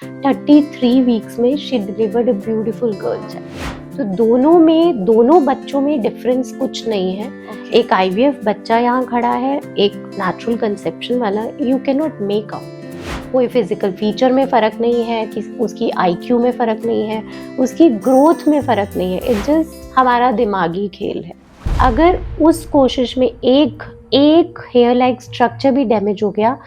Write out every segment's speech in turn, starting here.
33 weeks में she delivered a beautiful girl child. तो दोनों बच्चों में डिफरेंस कुछ नहीं है। एक आईवीएफ बच्चा यहाँ खड़ा है, एक नेचुरल कंसेप्शन वाला। You can not make out. कोई फिजिकल फीचर में फ़र्क नहीं है, कि उसकी आईक्यू में फ़र्क नहीं है, उसकी ग्रोथ में फ़र्क नहीं है। इट जस्ट हमारा दिमागी खेल है। अगर उस कोशिश में एक हेयर लाइक स्ट्रक्चर भी डैमेज हो गया,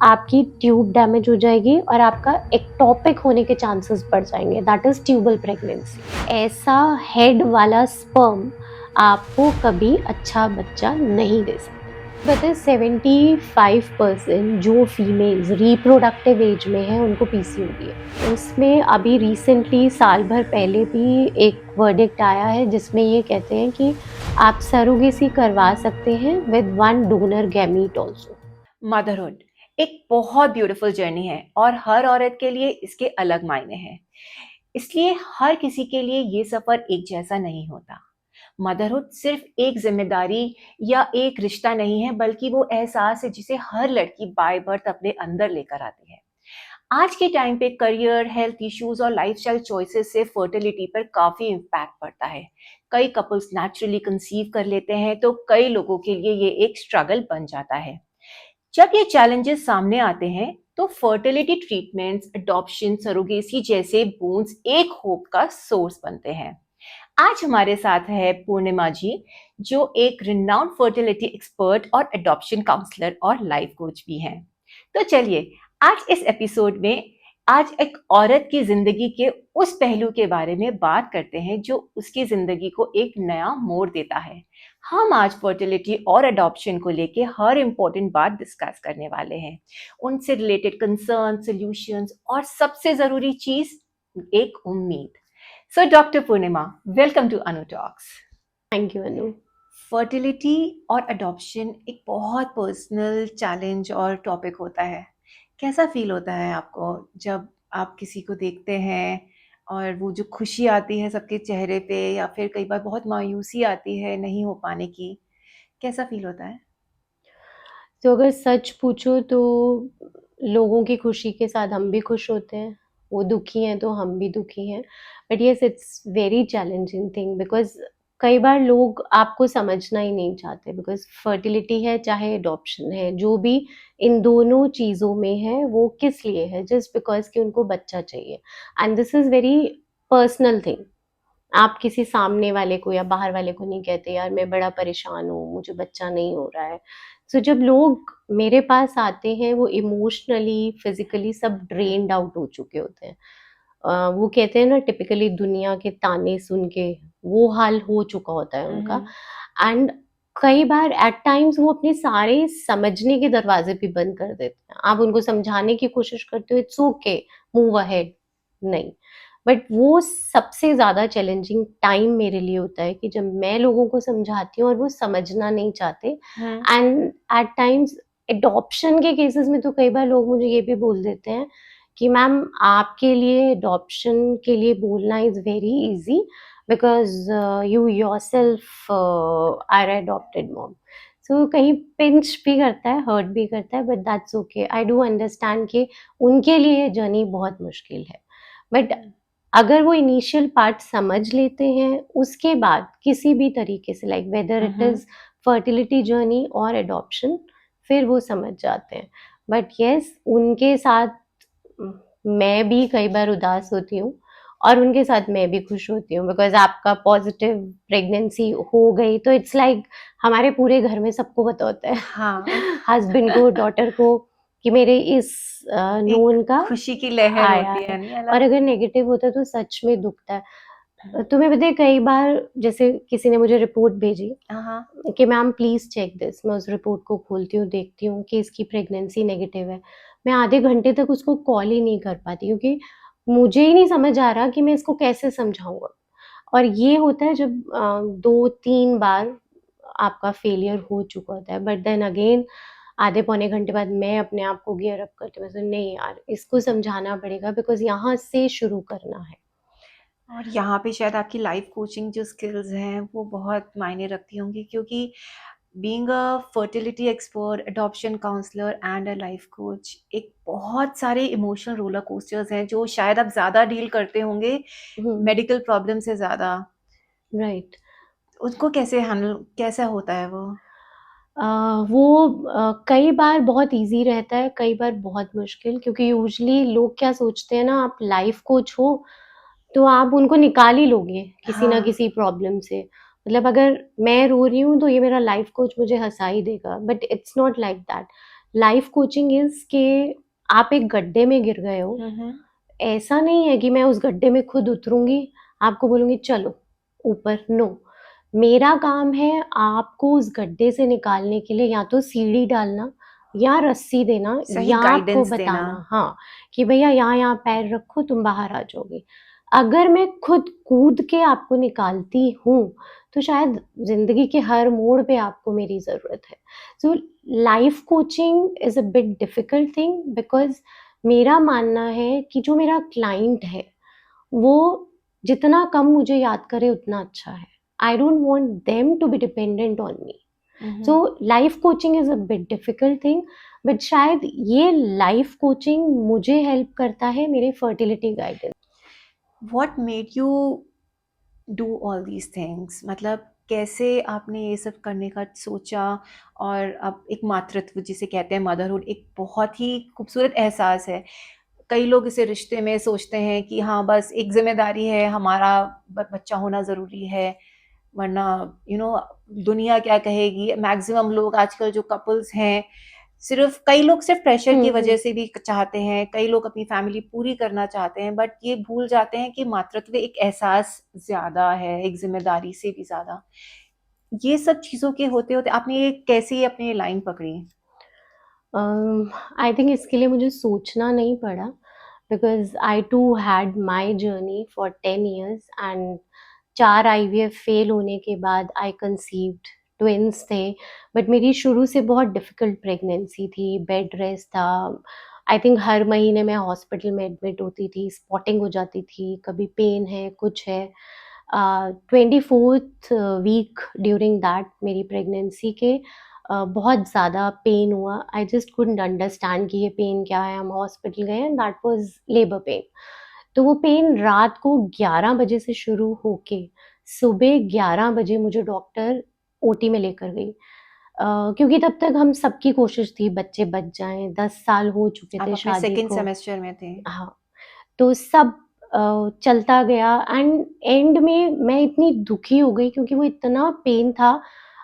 आपकी ट्यूब डैमेज हो जाएगी और आपका एक्टोपिक होने के चांसेस बढ़ जाएंगे। That is tubal pregnancy. ऐसा हेड वाला स्पर्म आपको कभी अच्छा बच्चा नहीं दे सकता। बट 75% जो फीमेल्स रिप्रोडक्टिव एज में है उनको पीसीओडी है। उसमें अभी रिसेंटली साल भर पहले भी एक वर्डिक्ट आया है जिसमें ये कहते हैं कि आप सरोगेसी करवा सकते हैं with 1 donor gamete also. Motherhood एक बहुत ब्यूटीफुल जर्नी है और हर औरत के लिए इसके अलग मायने हैं। इसलिए हर किसी के लिए ये सफर एक जैसा नहीं होता। मदरहुड सिर्फ एक जिम्मेदारी या एक रिश्ता नहीं है, बल्कि वो एहसास है जिसे हर लड़की बाय बर्थ अपने अंदर लेकर आती है। आज के टाइम पे करियर, हेल्थ इश्यूज और लाइफस्टाइल चॉइसेस से फर्टिलिटी पर काफी इम्पैक्ट पड़ता है। कई कपल्स नेचुरली कंसीव कर लेते हैं, तो कई लोगों के लिए ये एक स्ट्रगल बन जाता है। जब ये चैलेंजेस सामने आते हैं, तो फर्टिलिटी ट्रीटमेंट्स, अडॉप्शन, सरोगेसी जैसे बोन्स एक होप का सोर्स बनते हैं। आज हमारे साथ है पूर्णिमा जी, जो एक रिनाउंड फर्टिलिटी एक्सपर्ट और अडॉप्शन काउंसलर और लाइफ कोच भी हैं। तो चलिए, आज इस एपिसोड में आज एक औरत की जिंदगी के उस पहलू के बारे में बात करते हैं जो उसकी जिंदगी को एक नया मोड़ देता है। हम आज फर्टिलिटी और अडॉप्शन को लेके हर इम्पोर्टेंट बात डिस्कस करने वाले हैं। उनसे रिलेटेड कंसर्न, सॉल्यूशंस और सबसे जरूरी चीज, एक उम्मीद। So doctor Purnima, welcome to Anu talks. Thank you Anu. Fertility और अडॉप्शन एक बहुत पर्सनल चैलेंज और टॉपिक होता है। कैसा फील होता है आपको जब आप किसी को देखते हैं और वो जो खुशी आती है सबके चेहरे पे, या फिर कई बार बहुत मायूसी आती है नहीं हो पाने की? कैसा फील होता है? तो अगर सच पूछो तो लोगों की खुशी के साथ हम भी खुश होते हैं। वो दुखी हैं तो हम भी दुखी हैं। But yes, it's very challenging thing because कई बार लोग आपको समझना ही नहीं चाहते। बिकॉज फर्टिलिटी है चाहे अडॉप्शन है, जो भी इन दोनों चीज़ों में है वो किस लिए है, जस्ट बिकॉज कि उनको बच्चा चाहिए। And this is very personal thing. आप किसी सामने वाले को या बाहर वाले को नहीं कहते यार मैं बड़ा परेशान हूँ, मुझे बच्चा नहीं हो रहा है। सो जब लोग मेरे पास आते हैं वो इमोशनली, फिजिकली सब ड्रेन्ड आउट हो चुके होते हैं। वो कहते हैं ना, टिपिकली दुनिया के ताने सुन के वो हाल हो चुका होता है उनका। एंड कई बार एट टाइम्स वो अपने सारे समझने के दरवाजे भी बंद कर देते हैं। आप उनको समझाने की कोशिश करते हो, इट्स ओके, मूव अहेड। नहीं, बट वो सबसे ज़्यादा चैलेंजिंग टाइम मेरे लिए होता है कि जब मैं लोगों को समझाती हूँ और वो समझना नहीं चाहते। एंड एट टाइम्स एडॉप्शन के केसेस में तो कई बार लोग मुझे ये भी बोल देते हैं कि मैम आपके लिए एडॉप्शन के लिए बोलना is very easy because you yourself are adopted mom. So कहीं पिंच भी करता है, हर्ट भी करता है, but that's okay. I do understand कि उनके लिए ये जर्नी बहुत मुश्किल है। बट अगर वो इनिशियल पार्ट समझ लेते हैं, उसके बाद किसी भी तरीके से, like whether it is fertility journey और एडॉप्शन, फिर वो समझ जाते हैं। बट येस, उनके साथ मैं भी कई बार उदास होती हूँ और उनके साथ मैं भी खुश होती हूँ। बिकॉज आपका पॉजिटिव प्रेगनेंसी हो गई तो इट्स लाइक हमारे पूरे घर में सबको पता होता है, हाँ, हस्बैंड को, डॉटर को, कि मेरे इस नोन एक का खुशी की लहर आया होती है। है नहीं और अलग। अगर नेगेटिव होता है तो सच में दुखता है। तुम्हें पता है कई बार जैसे किसी ने मुझे रिपोर्ट भेजी हाँ, कि मैम प्लीज़ चेक दिस। मैं उस रिपोर्ट को खोलती हूँ, देखती हूँ कि इसकी प्रेगनेंसी नेगेटिव है। मैं आधे घंटे तक उसको कॉल ही नहीं कर पाती क्योंकि मुझे ही नहीं समझ आ रहा कि मैं इसको कैसे समझाऊँ अब। और ये होता है जब 2-3 बार आपका फेलियर हो चुका होता है। बट देन अगेन आधे पौने घंटे बाद मैं अपने आप को गियर अप करती हूँ। मैं सोची नहीं यार, इसको समझाना पड़ेगा बिकॉज़ यहाँ से शुरू करना है। और यहाँ पे शायद आपकी लाइफ कोचिंग जो स्किल्स हैं वो बहुत मायने रखती होंगी, क्योंकि being a fertility expert, adoption counsellor and a life coach, एक बहुत सारे इमोशनल रोलर कोस्टर्स हैं जो शायद आप ज़्यादा डील करते होंगे हुँ, मेडिकल प्रॉब्लम से ज़्यादा। राइट। उसको कैसे हैंडल कैसा होता है वो? अ, वो कई बार बहुत ईज़ी रहता है, कई बार बहुत मुश्किल, क्योंकि यूजुअली लोग क्या सोचते हैं ना, आप लाइफ़ कोच हो, तो आप उनको निकाल ही लोगे किसी ना हाँ, किसी प्रॉब्लम से। मतलब अगर मैं रो रही हूँ तो ये मेरा लाइफ़ कोच मुझे हँसा ही देगा, but it's not like that. Life coaching is कि आप एक गड्ढे में गिर गए हो, हुँ, हुँ। ऐसा नहीं है कि मैं उस गड्ढे में खुद उतरूँगी, आपको बोलूँगी चलो ऊपर, नो। मेरा काम है आपको उस गड्ढे से निकालने के लिए या तो सीढ़ी डालना या रस्सी देना सही या आपको गाइडेंस देना। बताना, हाँ, कि भैया यहाँ-यहाँ पैर रखो तुम बाहर आ जाओगे। अगर मैं खुद कूद के आपको निकालती हूँ, तो शायद ज़िंदगी के हर मोड़ पे आपको मेरी ज़रूरत है। So life coaching is a bit difficult thing, because मेरा मानना है कि जो मेरा क्लाइंट है, वो जितना कम मुझे याद करे उतना अच्छा है। I don't want them to be dependent on me. Hmm, so hmm. Life coaching is a bit difficult thing, but शायद ये लाइफ कोचिंग मुझे हेल्प करता है मेरे fertility guidance. What made you do all these things? मतलब कैसे आपने ये सब करने का सोचा? और अब एक मातृत्व जिसे कहते हैं मदरहुड, एक बहुत ही खूबसूरत एहसास है। कई लोग इसे रिश्ते में सोचते हैं कि हाँ, बस एक ज़िम्मेदारी है, हमारा बच्चा होना ज़रूरी है, वरना दुनिया क्या कहेगी? मैक्सिमम लोग आजकल जो कपल्स हैं, सिर्फ़ कई लोग सिर्फ़ प्रेशर हुँ, की हुँ। वज़ह से भी चाहते हैं, कई लोग अपनी फैमिली पूरी करना चाहते हैं, बट ये भूल जाते हैं कि मातृत्व एक एहसास ज़्यादा है, एक ज़िम्मेदारी से भी ज़्यादा। ये सब चीज़ों के होते-होते आपने ये कैसे अपनी लाइन पकड़ी? आई थिंक इसके लिए मुझे सोचना नहीं पड़ा, because I too had my journey for 10 years and 4 IVF fail होने के बाद आई कंसीव्ड, ट्विन्स थे, बट मेरी शुरू से बहुत डिफ़िकल्ट प्रेगनेंसी थी, बेड रेस्ट था। आई थिंक हर महीने मैं हॉस्पिटल में एडमिट होती थी, स्पॉटिंग हो जाती थी, कभी पेन है, कुछ है। 24th वीक ड्यूरिंग दैट मेरी प्रेगनेंसी के बहुत ज़्यादा पेन हुआ। आई जस्ट कुडन्ट अंडरस्टैंड कि ये पेन क्या है? हम हॉस्पिटल गए and that was labour pain. तो वो पेन रात को 11 बजे से शुरू होके सुबह 11 बजे मुझे डॉक्टर ओटी में लेकर गई। क्योंकि तब तक हम सबकी कोशिश थी बच्चे बच जाएँ, 10 साल हो चुके आप थे अपने शादी सेकंड को। सेमेस्टर में थे। हाँ, तो सब चलता गया एंड एंड में मैं इतनी दुखी हो गई क्योंकि वो इतना पेन था।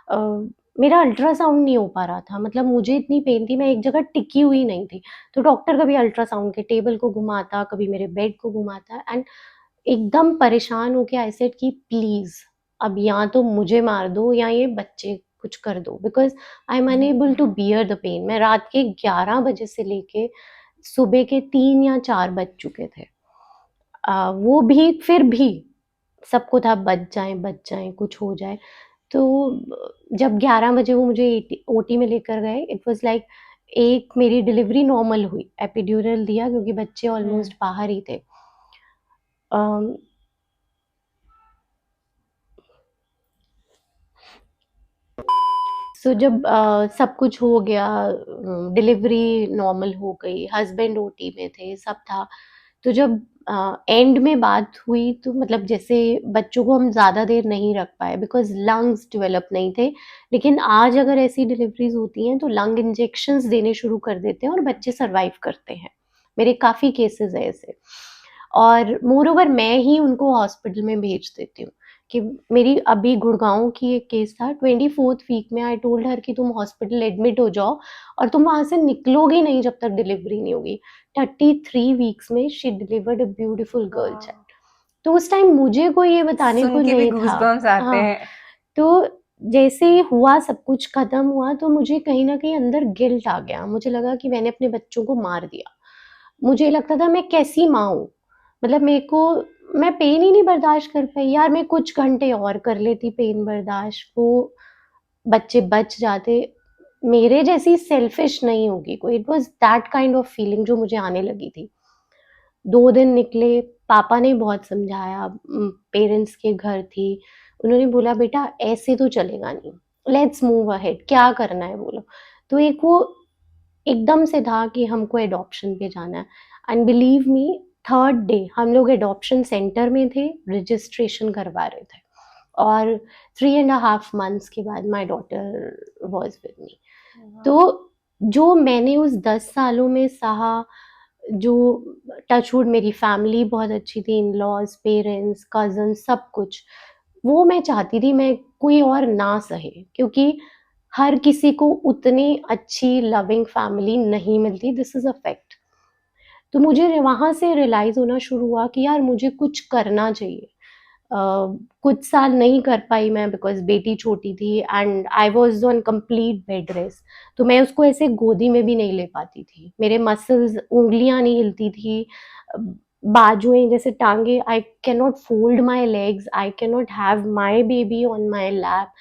अ, मेरा अल्ट्रासाउंड नहीं हो पा रहा था, मतलब मुझे इतनी पेन थी, मैं एक जगह टिकी हुई नहीं थी। तो डॉक्टर कभी अल्ट्रासाउंड के टेबल को घुमाता, कभी मेरे बेड को घुमाता एंड एकदम परेशान होके आई सेड कि प्लीज़ अब या तो मुझे मार दो या ये बच्चे कुछ कर दो, because I am unable to bear the pain. मैं रात के 11 बजे से लेके सुबह के 3 या 4 बज चुके थे। वो भी फिर भी सबको था बच जाएँ, कुछ हो जाए। तो जब 11 बजे वो मुझे एटी ओटी में लेकर गए, इट वाज़ लाइक एक मेरी डिलीवरी नॉर्मल हुई, एपिड्यूरल दिया क्योंकि बच्चे हुँ। ऑलमोस्ट बाहर ही थे। अम, सो जब सब कुछ हो गया, डिलीवरी नॉर्मल हो गई, हस्बैंड ओटी में थे, सब था। तो जब एंड में बात हुई तो मतलब जैसे बच्चों को हम ज़्यादा देर नहीं रख पाए बिकॉज़ लंग्स डेवलप नहीं थे। लेकिन आज अगर ऐसी डिलीवरीज़ होती हैं तो लंग इंजेक्शंस देने शुरू कर देते हैं और बच्चे सर्वाइव करते हैं। मेरे काफ़ी केसेज़ हैं ऐसे। और मोरओवर मैं ही उनको हॉस्पिटल में भेज देती हूँ कि मेरी अभी गुड़गाँव की एक केस था, 24th वीक में आई टोल्ड हर कि तुम हॉस्पिटल एडमिट हो जाओ और तुम वहाँ से निकलोगे नहीं जब तक डिलीवरी नहीं होगी। 33 वीक्स में she delivered a beautiful girl वाह! चाइल्ड। तो उस टाइम मुझे कोई ये बताने सुन को के भी नहीं था। गूज़बम्प्स आते हाँ, हैं। तो जैसे ही हुआ सब कुछ खत्म हुआ तो मुझे कहीं न कहीं अंदर गिल्ट आ गया। मुझे लगा कि मैंने अपने बच्चों को मार दिया। मुझे लगता था मैं कैसी माँ हूँ? मतलब मेरे को मैं पेन ही नहीं बर्दाश्त कर पाई। यार मैं कुछ घंटे और कर लेती पेन बर्दाश्त, वो बच्चे बच जाते। मेरे जैसी सेल्फिश नहीं होगी कोई। It was that kind of feeling जो मुझे आने लगी थी। 2 दिन निकले, पापा ने बहुत समझाया, पेरेंट्स के घर थी। उन्होंने बोला बेटा ऐसे तो चलेगा नहीं। लेट्स मूव अहेड, क्या करना है बोलो। तो एक वो एकदम से था कि हमको एडॉप्शन पे जाना है। And believe me, third day हम लोग एडॉप्शन सेंटर में थे, रजिस्ट्रेशन करवा रहे थे, और 3.5 months के बाद my daughter was with me. तो जो मैंने उस 10 सालों में सहा, जो टचवुड मेरी फैमिली बहुत अच्छी थी, इन लॉज, पेरेंट्स, कजन, सब कुछ, वो मैं चाहती थी मैं कोई और ना सहे, क्योंकि हर किसी को उतनी अच्छी लविंग फैमिली नहीं मिलती, दिस इज अ फैक्ट। तो मुझे वहां से रियलाइज होना शुरू हुआ कि यार मुझे कुछ करना चाहिए। कुछ साल नहीं कर पाई मैं, बिकॉज बेटी छोटी थी and I was on complete bed rest. तो मैं उसको ऐसे गोदी में भी नहीं ले पाती थी, मेरे मसल्स, उंगलियां नहीं हिलती थी, बाजुएं जैसे टांगे, I can not fold my legs, I can not have my baby on my lap.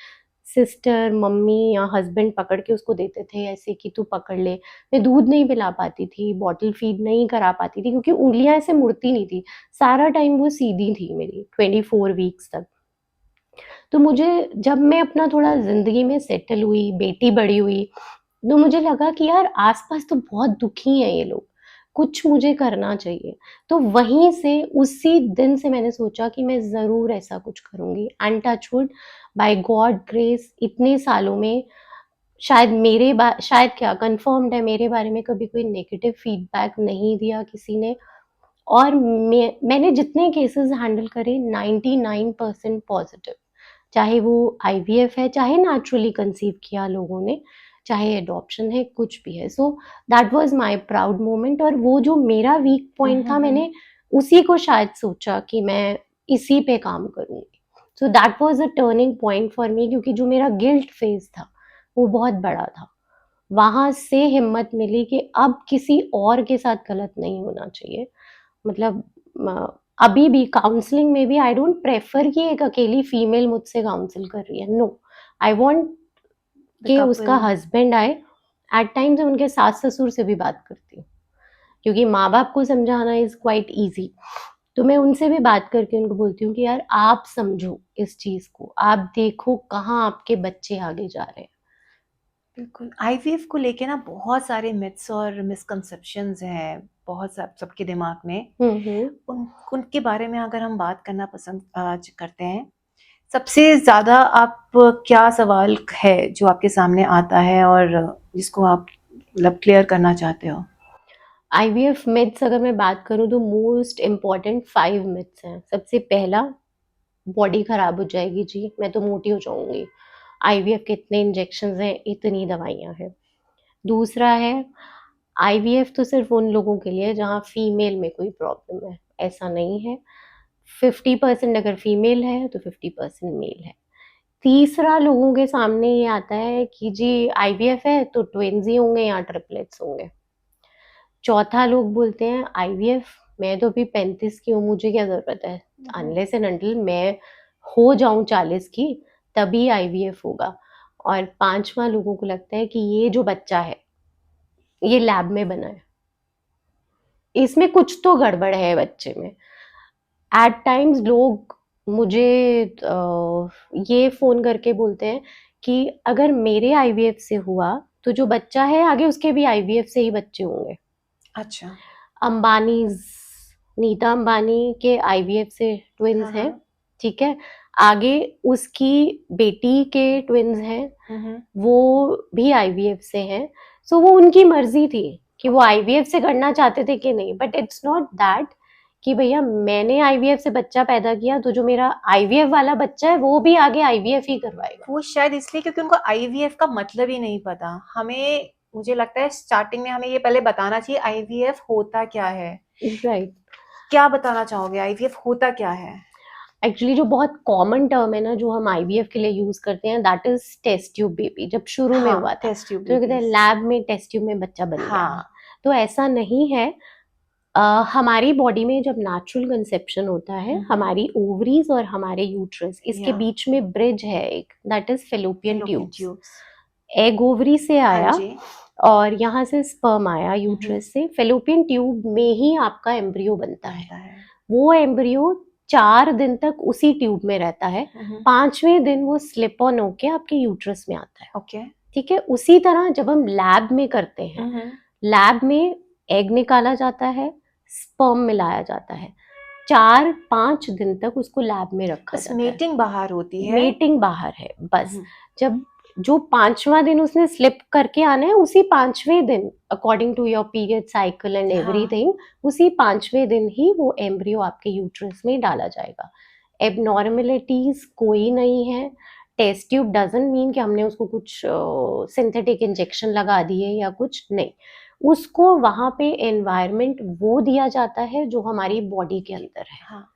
Sister, mummy या हस्बैंड पकड़ के उसको देते थे ऐसे कि तू पकड़ ले। मैं दूध नहीं पिला पाती थी, बॉटल फीड नहीं करा पाती थी, क्योंकि उंगलियां ऐसे मुड़ती नहीं थी। सारा टाइम वो सीधी थी मेरी 24 वीक्स तक। तो मुझे, जब मैं अपना थोड़ा जिंदगी में सेटल हुई, बेटी बड़ी हुई, तो मुझे लगा कि यार आसपास तो बहुत दुखी हैं ये लोग, कुछ मुझे करना चाहिए। तो वहीं से, उसी दिन से मैंने सोचा कि मैं ज़रूर ऐसा कुछ करूँगी। And touch wood, by God grace, इतने सालों में शायद क्या कंफर्म्ड है, मेरे बारे में कभी कोई नेगेटिव फीडबैक नहीं दिया किसी ने। और मैंने जितने केसेस हैंडल करे, 99% पॉजिटिव। चाहे वो आईवीएफ है, चाहे नेचुरली कंसीव किया लोगों ने, चाहे एडॉप्शन है, कुछ भी है। So that was my proud moment. और वो जो मेरा वीक पॉइंट था, मैंने उसी को शायद सोचा कि मैं इसी पे काम करूंगी। So that was a turning point for me, क्योंकि जो मेरा गिल्ट फेज था वो बहुत बड़ा था। वहां से हिम्मत मिली कि अब किसी और के साथ गलत नहीं होना चाहिए। मतलब अभी भी काउंसलिंग में भी आई डोंट प्रेफर कि एक अकेली फीमेल मुझसे काउंसिल कर रही है, नो। आई वांट द कि उसका कपल। हस्बैंड आए। एट टाइम्स उनके सास ससुर से भी बात करती हूँ, क्योंकि माँ बाप को समझाना इज क्वाइट इजी। तो मैं उनसे भी बात करके उनको बोलती हूँ कि यार आप समझो इस चीज को, आप देखो कहाँ आपके बच्चे आगे जा रहे हैं। बिल्कुल, आईवीएफ को लेके ना बहुत सारे मिथ्स और मिसकंसेप्शंस हैं, बहुत सबके दिमाग में। हम्म। उनके बारे में अगर हम बात करना पसंद आज करते हैं, सबसे ज़्यादा आप क्या सवाल है जो आपके सामने आता है और जिसको आप मतलब क्लियर करना चाहते हो? आईवीएफ मिथ्स अगर मैं बात करूँ तो मोस्ट इम्पॉर्टेंट 5 मिथ्स हैं। सबसे पहला, बॉडी खराब हो जाएगी जी, मैं तो मोटी हो जाऊंगी, आईवीएफ के इतने इंजेक्शन हैं, इतनी दवाइयां हैं। दूसरा है, आईवीएफ तो सिर्फ उन लोगों के लिए जहाँ फीमेल में कोई प्रॉब्लम है, ऐसा नहीं है। 50% अगर फीमेल है तो 50% मेल है। तीसरा, लोगों के सामने ये आता है कि जी आईवीएफ है तो ट्विन्स ही होंगे या ट्रिपलेट्स होंगे। चौथा, लोग बोलते हैं आईवीएफ, मैं तो अभी 35 की हूँ, मुझे क्या जरूरत है, अनलेस एंड अनटिल मैं हो जाऊं 40 की, तभी आईवीएफ होगा। और पांचवा, लोगों को लगता है कि ये जो बच्चा है ये लैब में बना है, इसमें कुछ तो गड़बड़ है बच्चे में। एट टाइम्स लोग मुझे ये फोन करके बोलते हैं कि अगर मेरे आईवीएफ से हुआ तो जो बच्चा है आगे उसके भी आईवीएफ से ही बच्चे होंगे। अच्छा। अंबानी, नीता अंबानी के आईवीएफ से ट्विन्स हाँ, हैं, हाँ। ठीक है। आगे उसकी बेटी के ट्विन्स हैं, हुँ। वो भी आईवीएफ से हैं। सो वो उनकी मर्जी थी कि वो ओके। आईवीएफ से करना चाहते थे कि नहीं, बट इट्स नॉट दैट कि भैया मैंने आईवीएफ से बच्चा पैदा किया तो जो मेरा आईवीएफ वाला बच्चा है वो भी आगे आईवीएफ ही करवाएगा। वो शायद इसलिए क्योंकि उनको आईवीएफ का मतलब ही नहीं पता। हमें मुझे लगता है स्टार्टिंग में हमें ये पहले बताना चाहिए आईवीएफ होता क्या है? राइट। क्या बताना चाहोगे आईवीएफ होता क्या है? एक्चुअली जो बहुत कॉमन टर्म है ना, जो हम आईवीएफ के लिए यूज करते हैं, that is test tube baby. जब शुरू में हुआ हाँ, था टेस्ट ट्यूब तो कहते हैं बेबीज़। लैब में टेस्ट ट्यूब में बच्चा बन गया। हाँ। तो ऐसा नहीं है। हमारी बॉडी में जब नेचुरल कंसेप्शन होता है, हुँ, हुँ। हमारी ओवरीज और हमारे यूट्रस, इसके या बीच में ब्रिज है एक, that is fallopian fallopian tubes. Tubes. Egg ovary से हाँ आया जी। और यहाँ से स्पर्म आया हुँ, हुँ। यूट्रस से, फेलोपियन ट्यूब में ही आपका एम्ब्रियो बनता है। बनता है। वो एम्ब्रियो 4 दिन तक उसी ट्यूब में रहता है, 5वें दिन वो स्लिप ऑन होके आपके यूट्रस में आता है। ओके। ठीक है, उसी तरह जब हम लैब में करते हैं, लैब में एग निकाला जाता है, स्पर्म मिलाया जाता है, 4-5 दिन तक उसको लैब में रखा बस जाता है। मेटिंग बाहर होती है। मेटिंग बाहर है बस। जब जो 5वां दिन उसने स्लिप करके आना है, उसी 5वें दिन according to your period cycle and हाँ। एवरीथिंग, उसी 5वें दिन ही वो एम्ब्रियो आपके यूट्रस में डाला जाएगा। एबनॉर्मेलिटीज कोई नहीं है। टेस्ट ट्यूब डजंट मीन कि हमने उसको कुछ सिंथेटिक इंजेक्शन लगा दिए या कुछ नहीं। उसको वहां पे एनवायरनमेंट वो दिया जाता है जो हमारी बॉडी के अंदर है। हाँ।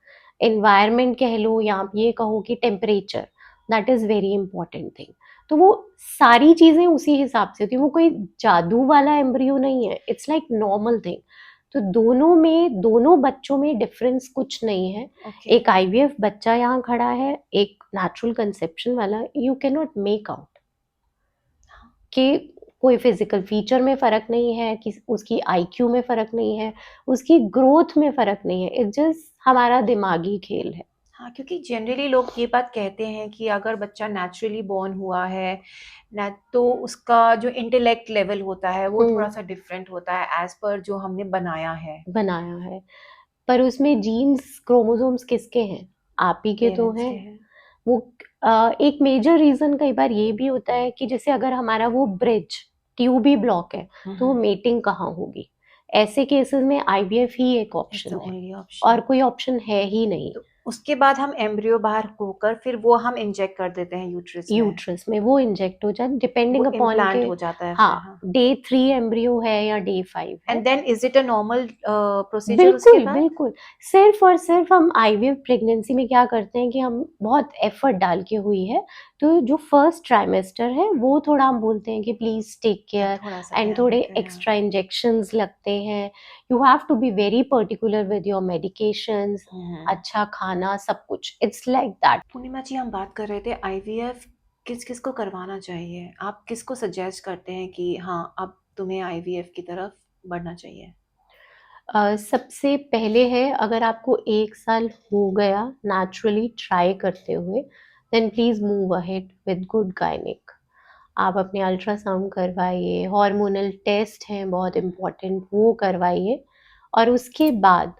एनवायरनमेंट कह लो या आप ये कहो कि temperature, that is very important thing. तो वो सारी चीजें उसी हिसाब से होती है, वो कोई जादू वाला एम्ब्रियो नहीं है, इट्स लाइक नॉर्मल थिंग। तो दोनों बच्चों में डिफरेंस कुछ नहीं है। ओके। एक आईवीएफ बच्चा यहाँ खड़ा है, एक नेचुरल कंसेप्शन वाला, you can not make out कि कोई फिजिकल फीचर में फर्क नहीं है, कि उसकी आईक्यू में फर्क नहीं है, उसकी ग्रोथ में फर्क नहीं है, इट्स जस्ट हमारा दिमागी खेल है। हाँ, क्योंकि जनरली लोग ये बात कहते हैं कि अगर बच्चा नेचुरली बॉर्न हुआ है ना, तो उसका जो इंटेलेक्ट लेवल होता है वो थोड़ा सा डिफरेंट होता है एज पर जो हमने बनाया है। बनाया है, पर उसमें जीन्स क्रोमोसोम्स किसके हैं? आप ही के तो पेरेंट्स हैं। के हैं। वो एक मेजर रीजन कई बार ये भी होता है कि जैसे अगर हमारा वो ब्रिज ट्यूब ही ब्लॉक है, तो वो मेटिंग कहाँ होगी? ऐसे केसेस में आईवीएफ ही एक इट्स द ऑप्शन है, ओनली और ऑप्शन। कोई ऑप्शन है ही नहीं। तो उसके बाद हम एम्ब्रियो बाहर होकर फिर वो हम इंजेक्ट कर देते हैं यूट्रस में। यूट्रस में वो इंजेक्ट हो जाए डिपेंडिंग वो अपॉन के। इम्प्लांट हो जाता है फिर। हाँ, हाँ। डे 3 एम्ब्रियो है या डे 5 है। And then is it a normal procedure उसके बिल्कुल बाद? बिल्कुल। सिर्फ और सिर्फ हम आईवीएफ प्रेगनेंसी में क्या करते हैं कि हम बहुत एफर्ट डाल के हुई है, तो जो फर्स्ट ट्राइमेस्टर है वो थोड़ा हम बोलते हैं कि प्लीज टेक केयर, थोड़ा सा एंड ध्यान थोड़े रखते हैं। एक्स्ट्रा इंजेक्शंस लगते हैं। You have to be very particular with your medications, अच्छा खाना, सब कुछ, it's like that. Purnima ji, हम बात कर रहे थे आईवीएफ किस किस को करवाना चाहिए। आप किसको सजेस्ट करते हैं कि हाँ अब तुम्हें आईवीएफ की तरफ बढ़ना चाहिए? सबसे पहले है, अगर आपको 1 साल हो गया नेचुरली ट्राई करते हुए, then please move ahead with good gynaec. आप अपने अल्ट्रासाउंड करवाइए, हार्मोनल टेस्ट हैं बहुत इम्पोर्टेंट, वो करवाइए। और उसके बाद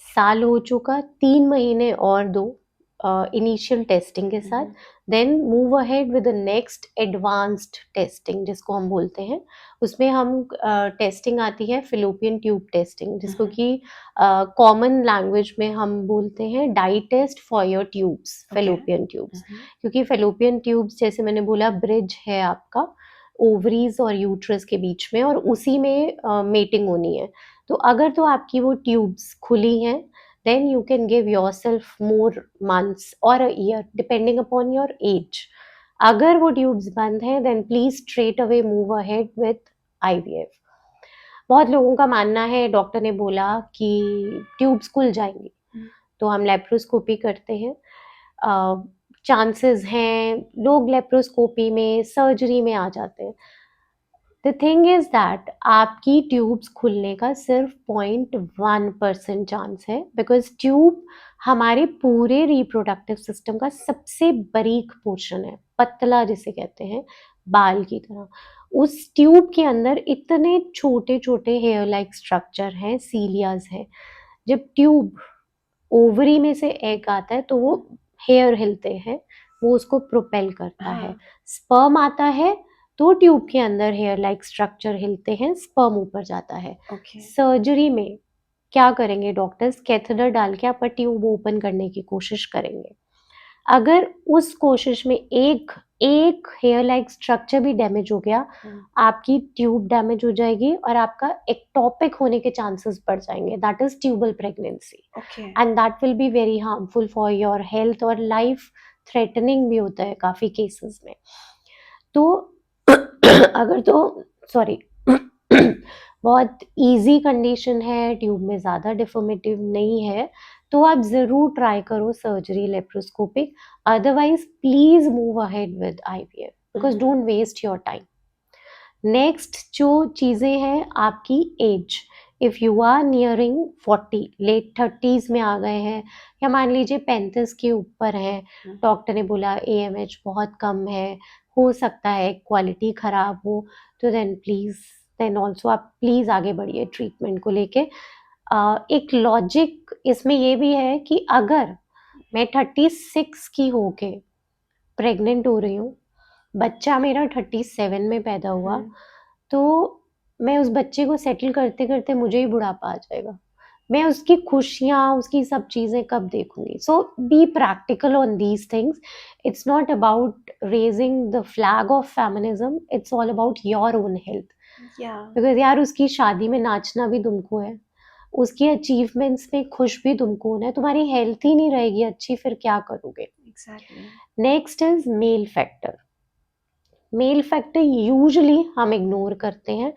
साल हो चुका, 3 महीने और दो इनिशियल टेस्टिंग के साथ, then move ahead with the next advanced testing जिसको हम बोलते हैं। उसमें हम टेस्टिंग आती है फिलोपियन ट्यूब टेस्टिंग, जिसको कि कॉमन लैंग्वेज में हम बोलते हैं dye test for your tubes, fallopian tubes. क्योंकि फेलोपियन ट्यूब्स, जैसे मैंने बोला, ब्रिज है आपका ओवरीज और यूट्रस के बीच में, और उसी में मेटिंग होनी है। तो अगर तो आपकी वो ट्यूब्स खुली हैं, then you can give yourself more months or a year depending upon your age. अगर वो ट्यूब्स बंद हैं, then please straight away move ahead with IVF. बहुत लोगों का मानना है, डॉक्टर ने बोला कि ट्यूब्स खुल जाएंगी, तो हम लेप्रोस्कोपी करते हैं। चांसेस हैं लोग लेप्रोस्कोपी में, सर्जरी में आ जाते हैं। द थिंग इज दैट आपकी ट्यूब्स खुलने का सिर्फ 0.1% चांस है, बिकॉज ट्यूब हमारे पूरे रिप्रोडक्टिव सिस्टम का सबसे बारीक पोर्शन है, पतला जिसे कहते हैं, बाल की तरह। उस ट्यूब के अंदर इतने छोटे छोटे हेयर लाइक स्ट्रक्चर हैं, सीलियाज हैं। जब ट्यूब ओवरी में से एग आता है तो वो हेयर हिलते हैं, वो उसको प्रोपेल करता है। स्पर्म आता है तो ट्यूब के अंदर हेयर लाइक स्ट्रक्चर हिलते हैं, स्पर्म ऊपर जाता है। सर्जरी में क्या करेंगे डॉक्टर्स? कैथेटर डाल के आपका ट्यूब ओपन करने की कोशिश करेंगे। अगर उस कोशिश में एक हेयर लाइक स्ट्रक्चर भी डैमेज हो गया, आपकी ट्यूब डैमेज हो जाएगी और आपका एक्टोपिक होने के चांसेस बढ़ जाएंगे, that is tubal pregnancy, and that will be very harmful for your health, और लाइफ थ्रेटनिंग भी होता है काफी केसेस में। तो अगर तो सॉरी बहुत इजी कंडीशन है, ट्यूब में ज़्यादा डिफॉर्मेटिव नहीं है, तो आप ज़रूर ट्राई करो surgery laparoscopic. Otherwise please move ahead with IVF, because don't waste your time. Next जो चीज़ें हैं, आपकी age. If you are nearing 40, late 30s में आ गए हैं, या मान लीजिए 35 के ऊपर हैं, डॉक्टर ने बोला AMH बहुत कम है, हो सकता है क्वालिटी ख़राब हो, तो देन ऑल्सो आप प्लीज़ आगे बढ़िए ट्रीटमेंट को लेके। एक लॉजिक इसमें ये भी है कि अगर मैं 36 की होके प्रेग्नेंट हो रही हूँ, बच्चा मेरा 37 में पैदा हुआ, तो मैं उस बच्चे को सेटल करते करते मुझे ही बुढ़ापा आ जाएगा। मैं उसकी खुशियाँ, उसकी सब चीज़ें कब देखूंगी? So be practical on these things. It's not about raising the flag of feminism, it's all about your own health. या बिकॉज यार उसकी शादी में नाचना भी तुमको है, उसकी अचीवमेंट्स में खुश भी तुमको होना है। तुम्हारी हेल्थ ही नहीं रहेगी अच्छी, फिर क्या करोगे? Exactly. Next is male factor. Mail factor usually हम इग्नोर करते हैं,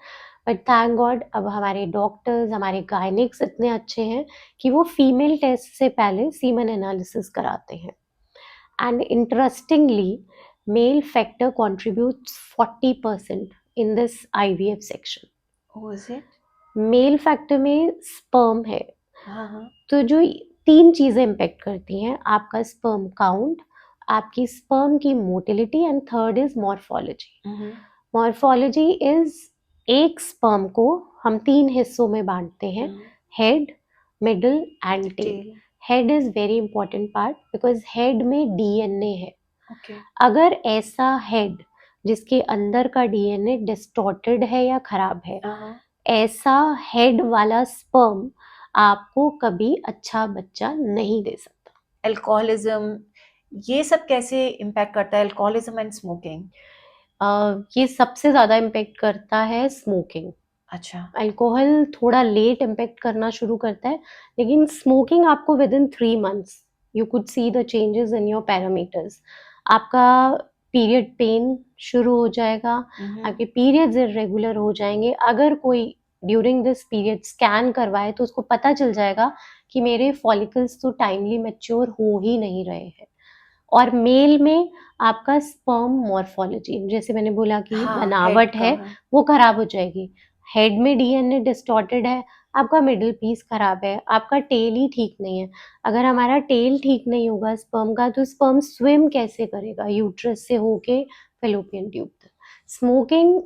बट थैंक गॉड अब हमारे डॉक्टर्स, हमारे गायनिक्स इतने अच्छे हैं कि वो फीमेल टेस्ट से पहले सीमन एनालिसिस कराते हैं। And interestingly mail factor contributes 40% in this IVF section. Is it? Mail factor में स्पर्म है, हाँ। तो जो 3 चीज़ें इम्पैक्ट करती हैं, आपका स्पर्म काउंट, आपकी स्पर्म की motility, and third is morphology. Morphology is एक स्पर्म को हम 3 हिस्सों में बांटते हैं, head, middle and tail. Head is very important part because head में DNA है। ओके। अगर ऐसा हेड जिसके अंदर का DNA डिस्टॉर्टेड है या खराब है, ऐसा हेड वाला स्पर्म आपको कभी अच्छा बच्चा नहीं दे सकता। अल्कोहलिज्म, ये सब कैसे इम्पैक्ट करता है? Alcoholism and smoking. ये सबसे ज़्यादा इम्पेक्ट करता है स्मोकिंग। अच्छा। अल्कोहल थोड़ा लेट इम्पेक्ट करना शुरू करता है, लेकिन स्मोकिंग आपको with in 3 months you could see the changes in your parameters. आपका पीरियड पेन शुरू हो जाएगा, आपके पीरियड्स इरेगुलर हो जाएंगे। अगर कोई ड्यूरिंग दिस पीरियड स्कैन करवाए तो उसको पता चल जाएगा कि मेरे फॉलिकल्स तो टाइमली मैच्योर हो ही नहीं रहे हैं। और मेल में आपका स्पर्म मॉर्फोलॉजी, जैसे मैंने बोला कि बनावट है, वो खराब हो जाएगी। हेड में DNA डिस्टॉर्टेड है, आपका मिडिल पीस खराब है, आपका टेल ही ठीक नहीं है। अगर हमारा टेल ठीक नहीं होगा स्पर्म का, तो स्पर्म स्विम कैसे करेगा यूट्रस से होके फेलोपियन ट्यूब तक? स्मोकिंग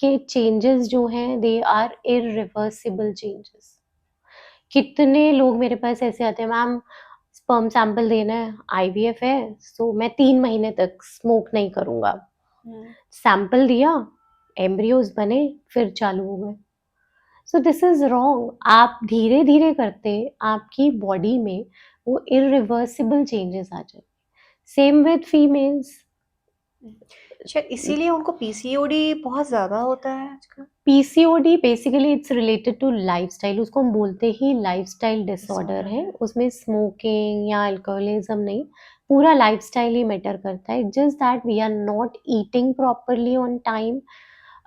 के चेंजेस जो हैं दे आर इरिवर्सिबल चेंजेस। कितने लोग मेरे पास ऐसे आते हैं, मैम स्पर्म सैंपल देना है, IVF है, सो मैं 3 महीने तक स्मोक नहीं करूंगा। सैंपल दिया, एम्ब्रियोज बने, फिर चालू हो गए। So this is wrong. आप धीरे धीरे करते आपकी बॉडी में वो इरिवर्सिबल चेंजेस आ जाए। Same with females. शायद इसीलिए उनको PCOD बहुत ज्यादा होता है आजकल। PCOD basically it's related to lifestyle, उसको हम बोलते ही लाइफस्टाइल डिसऑर्डर है। उसमें स्मोकिंग या अल्कोहलिज्म नहीं, पूरा लाइफस्टाइल ही मैटर करता है। Just that we are not eating properly on time,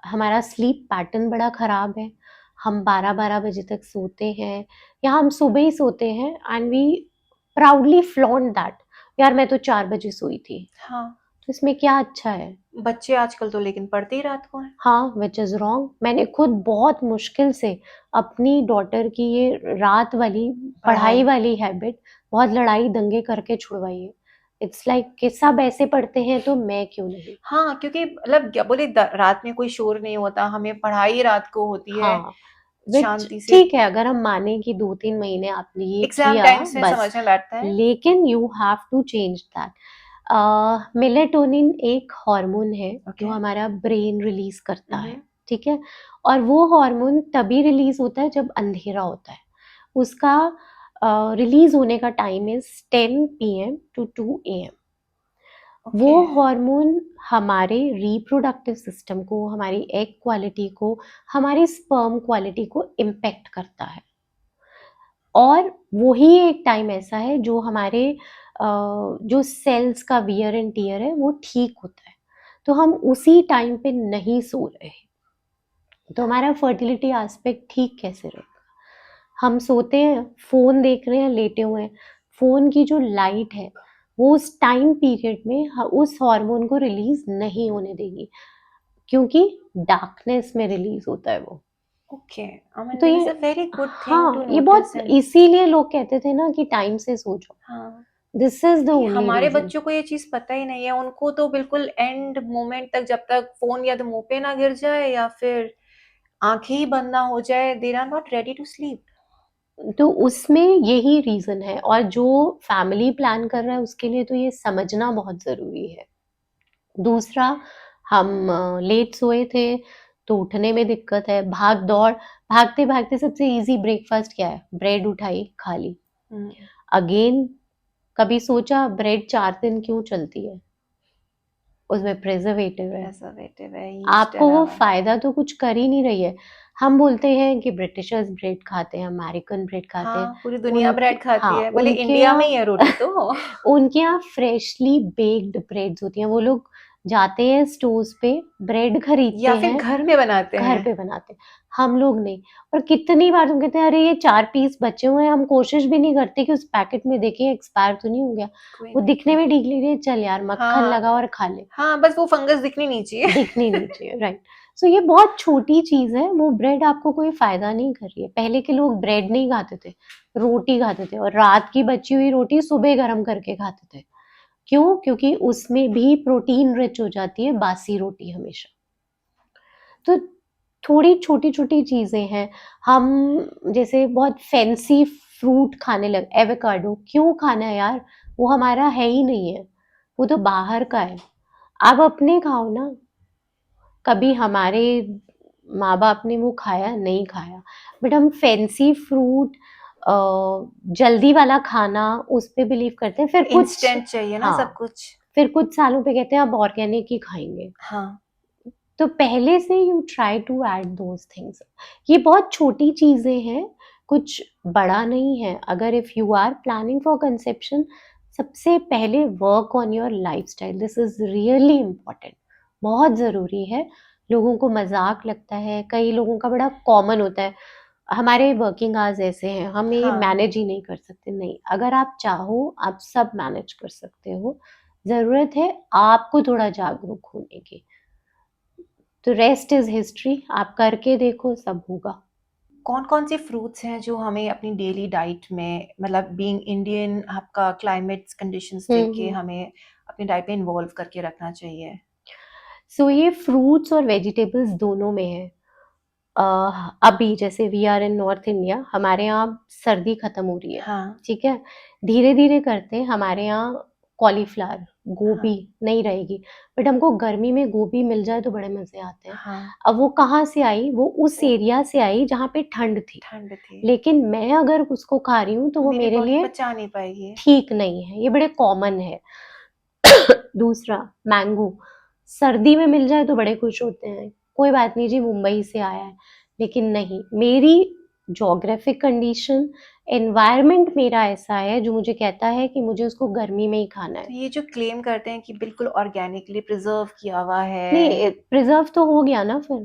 हमारा स्लीप पैटर्न बड़ा खराब है, हम 12-12 बजे तक सोते हैं, या हम सुबह ही सोते हैं and we proudly flaunt that, यार मैं तो 4 बजे सोई थी। हाँ। तो इसमें क्या अच्छा है? बच्चे आजकल तो लेकिन पढ़ते ही रात को हैं। हाँ, विच इज़ रॉन्ग। मैंने खुद बहुत मुश्किल से अपनी डॉटर की ये रात वाली पढ़ाई वाली हैबिट बहुत लड़ाई दंगे करके छुड़वाई है। इट्स लाइक कि सब ऐसे पढ़ते हैं तो मैं क्यों नहीं? हाँ, क्योंकि मतलब क्या बोले, रात में कोई शोर नहीं होता, हमें पढ़ाई रात को होती है हाँ, विच शांति से। ठीक है, अगर हम माने कि 2-3 महीने आपने ये एग्जाम किया टाइम्स में बस, समझ में बैठता है। लेकिन you have to change that. Melatonin एक हार्मोन है जो हमारा ब्रेन रिलीज करता है, ठीक है? और वो हार्मोन तभी रिलीज होता है जब अंधेरा होता है। उसका रिलीज होने का time is 10 PM to 2 AM। वो हार्मोन हमारे रिप्रोडक्टिव सिस्टम को, हमारी एग क्वालिटी को, हमारी स्पर्म क्वालिटी को इम्पेक्ट करता है। और वही एक टाइम ऐसा है जो हमारे जो सेल्स का वियर एंड टियर है वो ठीक होता है, तो हम उसी टाइम पे नहीं सो रहे हैं, तो हमारा फर्टिलिटी एस्पेक्ट ठीक कैसे रहेगा? हम सोते हैं, फोन देख रहे हैं, लेटे हुए हैं, फोन की जो लाइट है वो उस टाइम पीरियड में उस हार्मोन को रिलीज नहीं होने देगी, क्योंकि डार्कनेस में रिलीज होता है वो। ओके, आई मीन तो दैट इज ये a very good thing to हाँ, ये नोटिस बहुत एंड इसीलिए लोग कहते थे ना कि टाइम से सो जाओ, हाँ, दिस इज द कि ओनली हमारे रीजन। बच्चों को ये चीज़ पता ही नहीं है, उनको तो बिल्कुल एंड मोमेंट तक, जब तक फ़ोन या तो मुँह पे ना गिर जाए या फिर आँखें ही बंद ना हो जाए, they are not ready to sleep. तो उसमें यही रीजन है, और जो फैमिली प्लान कर रहा है उसके लिए तो ये समझना बहुत जरूरी है। दूसरा, हम लेट सोए थे तो उठने में दिक्कत है, भाग दौड़, भागते भागते सबसे इजी ब्रेकफास्ट क्या है, ब्रेड उठाई खा ली। हुँ, अगेन, कभी सोचा ब्रेड 4 दिन क्यों चलती है? उसमें प्रिजर्वेटिव है, प्रिजर्वेटिव है, यीस्ट आपको डला वो हुआ है। फायदा तो कुछ कर ही नहीं रही है। हम बोलते हैं कि ब्रिटिशर्स ब्रेड खाते हैं, अमेरिकन ब्रेड खाते हैं। हाँ, पूरी दुनिया उनके, ब्रेड खाती हाँ, है, बोले उनके इंडिया में यहाँ ही है रोटी तो। उनके यहाँ फ्रेशली बेक्ड ब्रेड्स होती हैं। वो लोग जाते हैं स्टोर्स पे, ब्रेड या खरीदते फिर हैं, घर में बनाते घर हैं। पे बनाते हैं। हम लोग नहीं। और कितनी बार तुम कहते हैं अरे ये 4 पीस बचे हुए हैं, हम कोशिश भी नहीं करते कि उस पैकेट में देखें एक्सपायर तो नहीं हो गया। कोई वो नहीं दिखने में करता। ठीक लग रही है, चल यार मक्खन हाँ, लगा और खा ले। हाँ, बस वो फंगस दिखनी नहीं चाहिए। दिखनी नहीं चाहिए, राइट। सो ये बहुत छोटी चीज है, वो ब्रेड आपको कोई फायदा नहीं कर रही है। पहले के लोग ब्रेड नहीं खाते थे, रोटी खाते थे, और रात की बची हुई रोटी सुबह गर्म करके खाते थे। क्यों? क्योंकि उसमें भी प्रोटीन रिच हो जाती है बासी रोटी हमेशा। तो थोड़ी छोटी छोटी चीजें हैं। हम जैसे बहुत फैंसी फ्रूट खाने लग, एवोकाडो क्यों खाना है यार, वो हमारा है ही नहीं है, वो तो बाहर का है। आप अपने खाओ ना। कभी हमारे माँ बाप ने वो खाया नहीं खाया, बट हम फैंसी फ्रूट, जल्दी वाला खाना, उस पे बिलीव करते हैं। फिर कुछ, इंस्टेंट चाहिए ना हाँ, सब कुछ। फिर कुछ सालों पे कहते हैं अब ऑर्गेनिक ही खाएंगे। हाँ, तो पहले से you try to add those things. ये बहुत छोटी चीजें हैं, कुछ बड़ा नहीं है। अगर if you are planning for conception, सबसे पहले work on your lifestyle, this is really important, बहुत ज़रूरी है। लोगों को मजाक लगता है, कई लोगों का बड़ा कॉमन होता है, हमारे वर्किंग आवर्स ऐसे हैं, हम ये हाँ। मैनेज ही नहीं कर सकते। नहीं, अगर आप चाहो आप सब मैनेज कर सकते हो। ज़रूरत है आपको थोड़ा जागरूक होने की। तो रेस्ट इज हिस्ट्री, आप करके देखो, सब होगा। कौन-कौन से फ्रूट्स हैं जो हमें अपनी डेली डाइट में, मतलब बीइंग इंडियन, आपका क्लाइमेट्स कंडीशंस देख के हम्म। हमें अपनी डाइट में इन्वॉल्व करके रखना चाहिए? सो ये फ्रूट्स और वेजिटेबल्स दोनों में है। अभी जैसे we are in north India, हमारे यहाँ सर्दी खत्म हो रही है, हाँ, ठीक है, धीरे धीरे करते हमारे यहाँ कॉलीफ्लावर, गोभी हाँ, नहीं रहेगी। बट हमको गर्मी में गोभी मिल जाए तो बड़े मजे आते हैं। हाँ। अब वो कहाँ से आई? वो उस वो एरिया से आई जहाँ पे ठंड थी। ठंड थी, लेकिन मैं अगर उसको खा रही हूँ तो तो वो मेरी मेरे बॉडी लिए पचा नहीं पाएगी। ठीक नहीं है, ये बड़े कॉमन है। दूसरा, मैंगो सर्दी में मिल जाए तो बड़े खुश होते हैं, कोई बात नहीं जी मुंबई से आया है। लेकिन नहीं, मेरी जोग्राफिक कंडीशन, एनवायरनमेंट मेरा ऐसा है जो मुझे कहता है कि मुझे उसको गर्मी में ही खाना तो है। ये जो क्लेम करते हैं कि बिल्कुल ऑर्गेनिकली प्रिजर्व किया हुआ है। नहीं, प्रिजर्व तो हो गया ना फिर,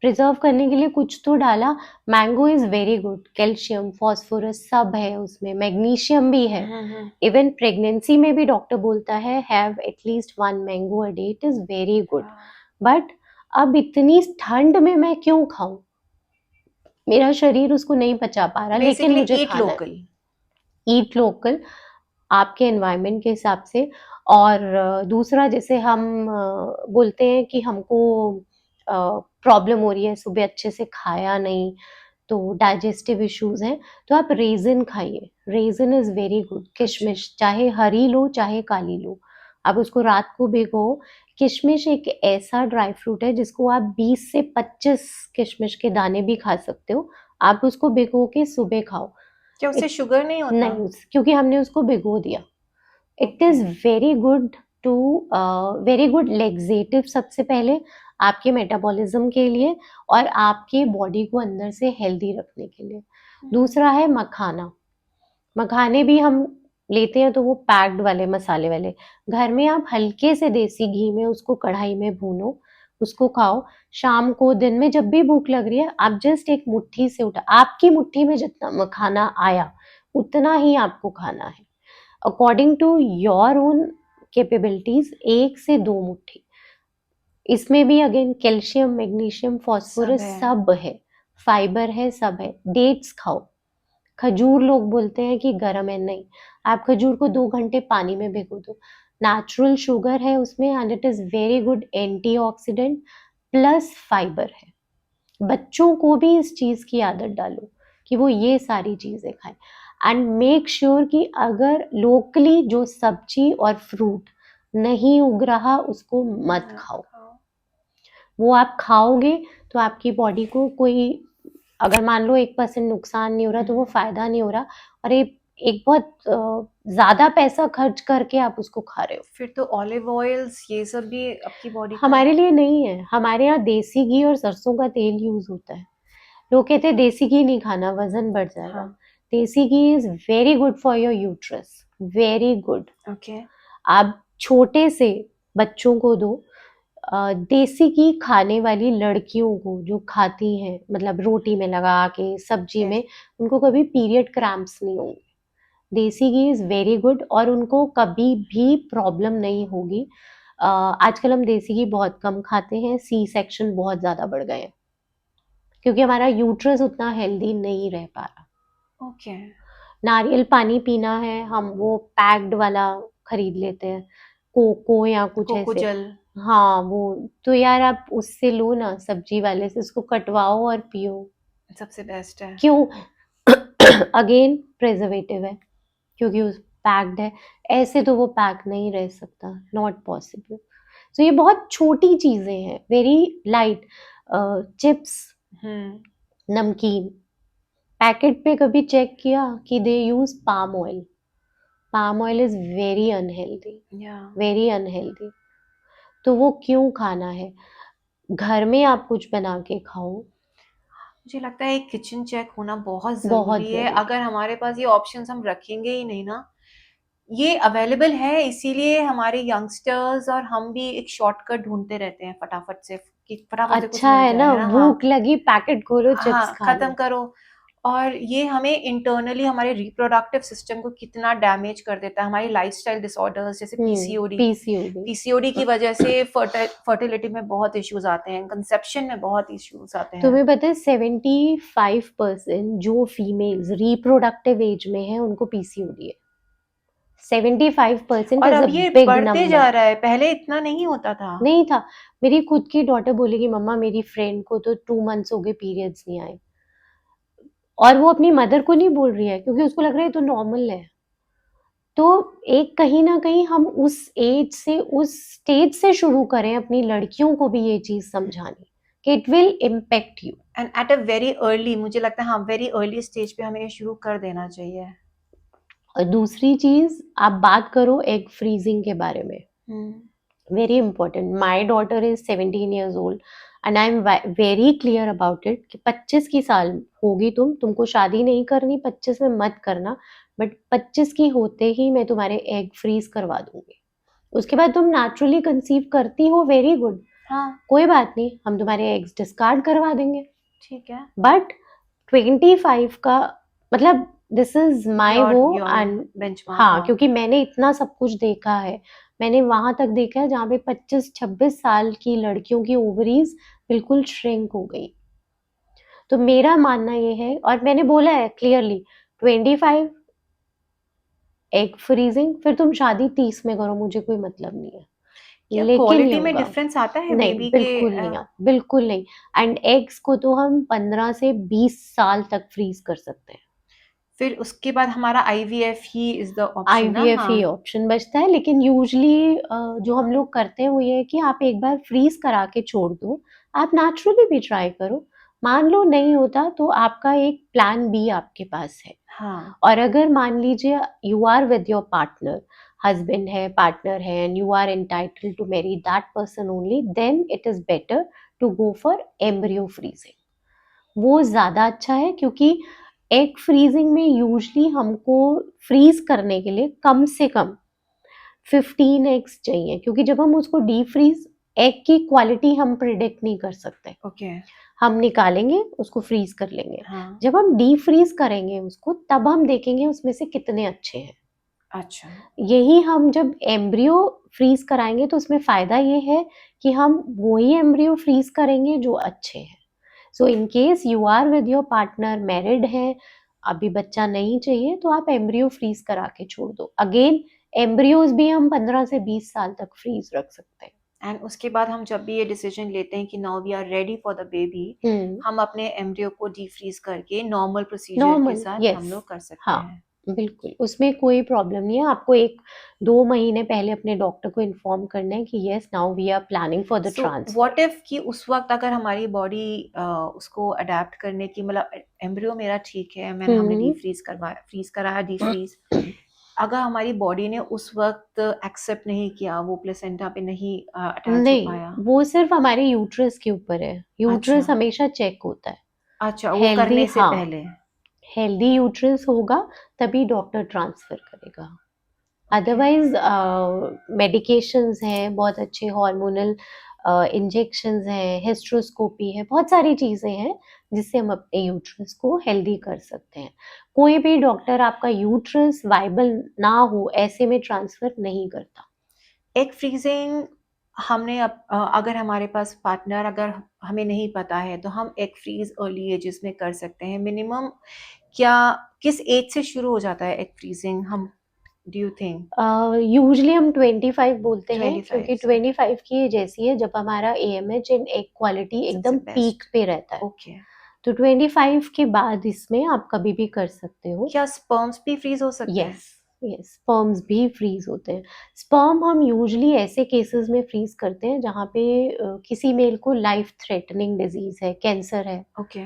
प्रिजर्व करने के लिए कुछ तो डाला। Mango is very good, calcium phosphorus सब है उसमें, मैग्नीशियम भी है। हम्म, हम्म। इवन प्रेगनेंसी में भी डॉक्टर बोलता है have at least 1 mango a day, it is very good. हाँ। बट अब इतनी ठंड में मैं क्यों खाऊं? मेरा शरीर उसको नहीं पचा पा रहा, लेकिन बेसिकली मुझे ईट खाना है। लोकल। ईट लोकल, आपके एनवायरनमेंट के हिसाब से। और दूसरा, जैसे हम बोलते हैं कि हमको प्रॉब्लम हो रही है, सुबह अच्छे से खाया नहीं, तो डाइजेस्टिव इश्यूज हैं, तो आप रेजिन खाइए। Resin is very good. अच्छा। किशमिश, चाहे हरी लो चाहे काली लो, आप उसको रात को भिगो। किशमिश एक ऐसा ड्राई फ्रूट है जिसको आप 20 से 25 किशमिश के दाने भी खा सकते हो। आप उसको भिगो के सुबह खाओ। क्या उससे इट शुगर नहीं होता? नहीं, क्योंकि हमने उसको भिगो दिया। It okay. Is very good to, very good laxative सबसे पहले आपके मेटाबॉलिज्म के लिए, और आपके बॉडी को अंदर से हेल्दी रखने के लिए। दूसरा है मखाना। मखाने भी हम लेते हैं तो वो पैक्ड वाले मसाले वाले। घर में आप हल्के से देसी घी में उसको कढ़ाई में भूनो, उसको खाओ। शाम को, दिन में जब भी भूख लग रही है, आप जस्ट एक मुट्ठी से उठा, आपकी मुट्ठी में जितना मखाना आया उतना ही आपको खाना है, according to your own capabilities, 1 से 2 मुट्ठी। इसमें भी अगेन कैल्शियम मैग्नीशियम सब फास्फोरस है। सब है। फाइबर है, सब है। डेट्स खाओ। खजूर लोग बोलते हैं कि गर्म है, नहीं। आप खजूर को 2 घंटे पानी में भिगो दो। नेचुरल शुगर है उसमें and it is very good antioxidant plus fibre है। बच्चों को भी इस चीज की आदत डालो कि वो ये सारी चीजें खाएं एंड मेक श्योर कि अगर लोकली जो सब्जी और फ्रूट नहीं उग रहा उसको मत खाओ। वो आप खाओगे तो आपकी बॉडी को कोई, अगर मान लो 1% नुकसान नहीं हो रहा तो वो फायदा नहीं हो रहा, और एक बहुत ज्यादा पैसा खर्च करके आप उसको खा रहे हो। फिर तो ऑलिव ऑयल्स ये सब भी आपकी बॉडी को हमारे लिए नहीं है। हमारे यहाँ देसी घी और सरसों का तेल यूज होता है। लोग कहते हैं देसी घी नहीं खाना, वजन बढ़ जाएगा। हाँ desi ghee is very good for your uterus, very good. Okay आप छोटे से बच्चों को दो। देसी घी खाने वाली लड़कियों को जो खाती हैं, मतलब रोटी में लगा के सब्जी Yes. में, उनको कभी पीरियड क्रैम्प्स नहीं होंगे। देसी घी इज वेरी गुड और उनको कभी भी प्रॉब्लम नहीं होगी। आजकल हम देसी घी बहुत कम खाते हैं, सी सेक्शन बहुत ज्यादा बढ़ गए हैं क्योंकि हमारा यूट्रस उतना हेल्दी नहीं रह पा रहा। ओके नारियल पानी पीना है, हम वो पैक्ड वाला खरीद लेते हैं, कोको या कुछ कोको ऐसे। जल हाँ वो, तो यार आप उससे लो ना, सब्जी वाले से उसको कटवाओ और पियो। सबसे बेस्ट है। क्यों? अगेन प्रिजर्वेटिव है क्योंकि उस पैक्ड है। ऐसे तो वो पैक नहीं रह सकता, नॉट पॉसिबल। तो ये बहुत छोटी चीजें हैं, वेरी लाइट। चिप्स, नमकीन, पैकेट पे कभी चेक किया कि they use palm oil? Palm oil is very unhealthy, या वेरी अनहेल्दी। तो वो क्यों खाना है? घर में आप कुछ बना के खाओ। मुझे लगता है एक किचन चेक होना बहुत बहुत ज़रूरी है। जरूरी। अगर हमारे पास ये ऑप्शंस हम रखेंगे ही नहीं ना, ये अवेलेबल है इसीलिए हमारे यंगस्टर्स और हम भी एक शॉर्टकट ढूंढते रहते हैं फटाफट से कि फटाफट से कुछ अच्छा मिल है जाए, ना, है ना? हाँ भूख लगी पैकेट खोलो चिप्स हाँ, खा खत्म लो। करो। और ये हमें इंटरनली हमारे रिप्रोडक्टिव सिस्टम को कितना डैमेज कर देता है। हमारी लाइफस्टाइल डिसऑर्डर्स जैसे पीसीओडी, पीसीओडी। पीसीओडी की वजह से फर्टिलिटी में बहुत इश्यूज आते हैं, कंसेप्शन में बहुत इश्यूज आते हैं। तुम्हें पता है 75% जो फीमेल्स रिप्रोडक्टिव एज में है उनको पीसीओडी है। 75% और इज अब अ ये बिग बढ़ते नंबर। जा रहा है, पहले इतना नहीं होता था। नहीं था। मेरी खुद की डॉटर बोलेगी मम्मा मेरी फ्रेंड को तो 2 मंथ्स हो गए पीरियड्स नहीं आए, और वो अपनी मदर को नहीं बोल रही है क्योंकि उसको लग रहा है ये तो नॉर्मल है। तो एक कहीं ना कहीं हम उस एज से, उस स्टेज से शुरू करें अपनी लड़कियों को भी ये चीज समझानी कि it will impact you. And at a very early, मुझे लगता है हाँ वेरी अर्ली स्टेज पे हमें ये शुरू कर देना चाहिए। और दूसरी चीज, आप बात करो एग फ्रीजिंग के बारे में, very important. My daughter is 17 years old and I am very clear about it कि 25 की साल होगी, तुमको शादी नहीं करनी 25 में मत करना, बट 25 की होते ही मैं तुम्हारे एग फ्रीज करवा दूंगी। उसके बाद तुम नेचुरली कंसीव करती हो, वेरी गुड, हाँ कोई बात नहीं, हम तुम्हारे एग्स डिस्कार्ड करवा देंगे। ठीक है। बट 25 का मतलब, दिस इज माई योर वो योर एंड बेंचमार्क, हाँ, हाँ। क्योंकि मैंने इतना सब कुछ देखा है। मैंने वहां तक देखा है जहाँ पे 25-26 साल की लड़कियों की ओवरीज बिल्कुल श्रिंक हो गई। तो मेरा मानना ये है, और मैंने बोला है क्लियरली, 25 एग फ्रीजिंग, फिर तुम शादी 30 में करो, मुझे कोई मतलब नहीं है, क्या लेकिन ये क्वालिटी में होगा। डिफरेंस आता है नहीं, बेबी के? बिल्कुल नहीं आता, बिल्कुल नहीं। एंड एग्स को तो हम 15 से 20 साल तक फ्रीज कर सकते हैं। फिर उसके बाद हमारा IVF he is the option ना? आईवीएफ हाँ ही ऑप्शन बचता है, लेकिन यूजली जो हम लोग करते हैं वो ये है कि आप एक बार फ्रीज करा के छोड़ दो, आप नेचुरली भी ट्राई करो। मान लो नहीं होता तो आपका एक प्लान बी आपके पास है। हाँ और अगर मान लीजिए you are with your partner, husband है, पार्टनर है, and you are entitled to marry that person only, then it is better to go for embryo freezing. वो ज्यादा अच्छा है क्योंकि एग फ्रीजिंग में यूजली हमको फ्रीज करने के लिए कम से कम 15 एग्स चाहिए, क्योंकि जब हम उसको डीप फ्रीज, एग की क्वालिटी हम प्रिडिक्ट नहीं कर सकते। ओके हम निकालेंगे उसको फ्रीज कर लेंगे, हाँ जब हम डीप फ्रीज करेंगे उसको तब हम देखेंगे उसमें से कितने अच्छे हैं। अच्छा यही हम जब एम्ब्रियो फ्रीज कराएंगे तो उसमें फायदा ये है कि हम वही एम्ब्रियो फ्रीज करेंगे जो अच्छे हैं। So in case you are with your partner, married है, अभी बच्चा नहीं चाहिए, तो आप एम्ब्रियो फ्रीज करा के छोड़ दो. अगेन एम्ब्रियोज भी हम 15 से 20 साल तक फ्रीज रख सकते हैं. एंड उसके बाद हम जब भी ये डिसीजन लेते हैं कि now we are ready for the baby, हम अपने एम्ब्रियो को डीफ्रीज करके नॉर्मल प्रोसीजर के नॉर्मल, साथ हम यस. लोग कर सकते हाँ, हैं. बिल्कुल, उसमें कोई प्रॉब्लम नहीं है. आपको 1-2 महीने पहले अपने डॉक्टर को इन्फॉर्म करना है कि yes now we are planning for the so transfer. What if कि उस वक्त अगर हमारी बॉडी उसको अडेप्ट करने की, मतलब एम्ब्रियो मेरा ठीक है, मैंने हमने फ्रीज कराया डीफ्रीज, अगर हमारी बॉडी ने उस वक्त एक्सेप्ट नहीं किया, वो प्लेसेंटा पे नहीं अटैच हो नहीं, पाया. वो सिर्फ हमारे यूट्रस के ऊपर है. अच्छा. यूट्रस हमेशा चेक होता है. अच्छा, वो हेल्दी, करने से हाँ, पहले. हेल्दी यूट्रस होगा तभी डॉक्टर ट्रांसफर करेगा. ओके. अदरवाइज मेडिकेशंस हैं, बहुत अच्छे हार्मोनल इंजेक्शंस हैं, हिस्ट्रोस्कोपी है, बहुत सारी चीज़ें हैं जिससे हम अपने यूट्रस को हेल्दी कर सकते हैं. कोई भी डॉक्टर आपका यूट्रस वाइबल ना हो ऐसे में ट्रांसफर नहीं करता. एग फ्रीजिंग हमने अगर हमारे पास पार्टनर, अगर हमें नहीं पता है, तो हम एग फ्रीज अर्ली एजेस में कर सकते हैं. मिनिमम क्या, किस एज से शुरू हो जाता है एग फ्रीजिंग, हम डू यू थिंक? यूजली हम 25 बोलते हैं 25 क्योंकि से. 25 की एज ऐसी है जब हमारा एएमएच एंड एग क्वालिटी सबसे एकदम पीक बेस्ट. पे रहता है. ओके. तो 25 के बाद इसमें आप कभी भी कर सकते हो. क्या स्पर्म्स भी फ्रीज हो सकते यस, हैं? यस, स्पर्म्स भी फ्रीज होते हैं. स्पर्म हम यूजली ऐसे केसेस में फ्रीज करते हैं जहाँ पे किसी मेल को लाइफ थ्रेटनिंग डिजीज है, कैंसर है, ओके.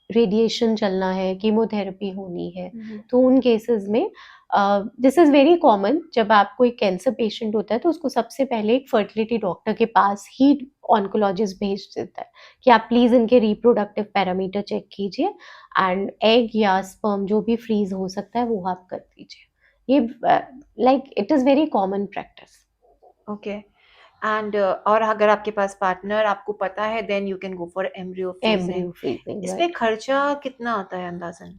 रेडिएशन चलना है, कीमोथेरेपी होनी है. हम्म. तो उन केसेस में दिस इज़ वेरी कॉमन. जब आपको एक कैंसर पेशेंट होता है तो उसको सबसे पहले एक फर्टिलिटी डॉक्टर के पास ही ऑन्कोलॉजिस्ट भेज देता है कि आप प्लीज़ इनके रिप्रोडक्टिव पैरामीटर चेक कीजिए एंड एग या स्पर्म जो भी फ्रीज हो सकता है वो आप कर दीजिए. ये like it is very common practice. Okay. And और अगर आपके पास पार्टनर आपको पता है, then you can go for embryo freezing. Embryo freezing, इसमें राइट. खर्चा कितना आता है अंदाजन?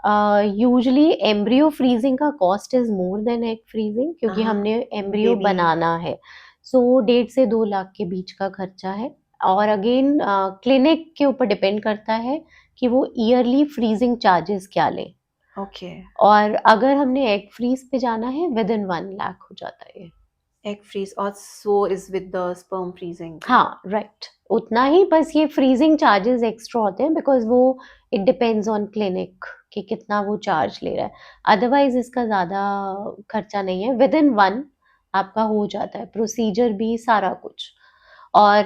यूजली एम्ब्रियो फ्रीजिंग का cost is more than egg freezing क्योंकि हाँ. हमने एम्ब्रियो बेबी. बनाना है. सो 1.5 से 2 लाख के बीच का खर्चा है. और अगेन क्लिनिक के ऊपर डिपेंड करता है कि वो ईयरली फ्रीजिंग चार्जेस क्या ले. ओके. और अगर हमने एग फ्रीज पे जाना है विद इन 1 लाख हो जाता है ये. एग फ्रीज और so is with the sperm freezing. हाँ, राइट, उतना ही. बस ये फ्रीजिंग चार्जेस एक्स्ट्रा होते हैं बिकॉज वो इट डिपेंड्स ऑन क्लिनिक कि कितना वो चार्ज ले रहा है. अदरवाइज इसका ज़्यादा खर्चा नहीं है. विद इन 1 आपका हो जाता है प्रोसीजर भी सारा कुछ. और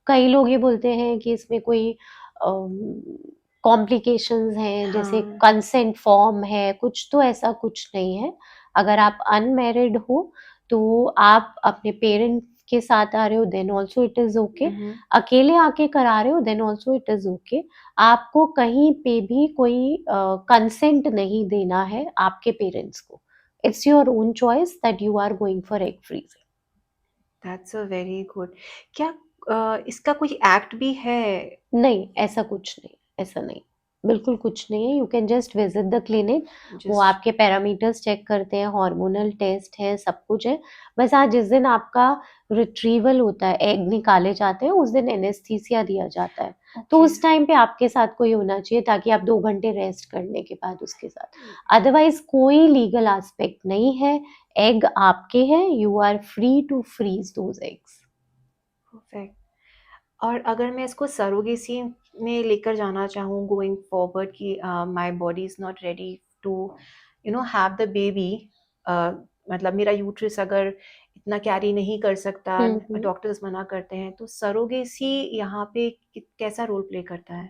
कई लोग ये बोलते हैं कि इसमें कोई कॉम्प्लिकेशंस हैं जैसे हाँ. कंसेंट फॉर्म है कुछ, तो ऐसा कुछ नहीं है. अगर आप अनमैरिड हो तो आप अपने पेरेंट्स के साथ आ रहे हो then also it is okay. Hmm. अकेले आके करा रहे हो then also it is okay. आपको कहीं पे भी कोई कंसेंट नहीं देना है आपके पेरेंट्स को. It's your own choice that you are going for egg freezing. That's a very good. क्या इसका कोई एक्ट भी है? नहीं, ऐसा कुछ नहीं, ऐसा नहीं, बिल्कुल कुछ नहीं है. You can just visit the clinic. वो जस्ट. आपके पैरामीटर्स चेक करते हैं, हार्मोनल टेस्ट है, सब कुछ है. बस आज जिस दिन आपका रिट्रीवल होता है, एग निकाले जाते हैं, उस दिन एनेस्थीसिया दिया जाता है. तो ओके. उस टाइम पे आपके साथ कोई होना चाहिए ताकि आप 2 घंटे रेस्ट करने के बाद उसके साथ. अदरवाइज कोई लीगल एस्पेक्ट नहीं है. एग आपके हैं, you are free to freeze those eggs. Perfect. और अगर मैं इसको सरोगेसी में लेकर जाना चाहूँ गोइंग फॉरवर्ड कि my body is not ready to have the baby, मतलब मेरा यूट्रस अगर इतना कैरी नहीं कर सकता, हम्म. डॉक्टर्स मना करते हैं, तो सरोगेसी यहाँ पे कैसा रोल प्ले करता है?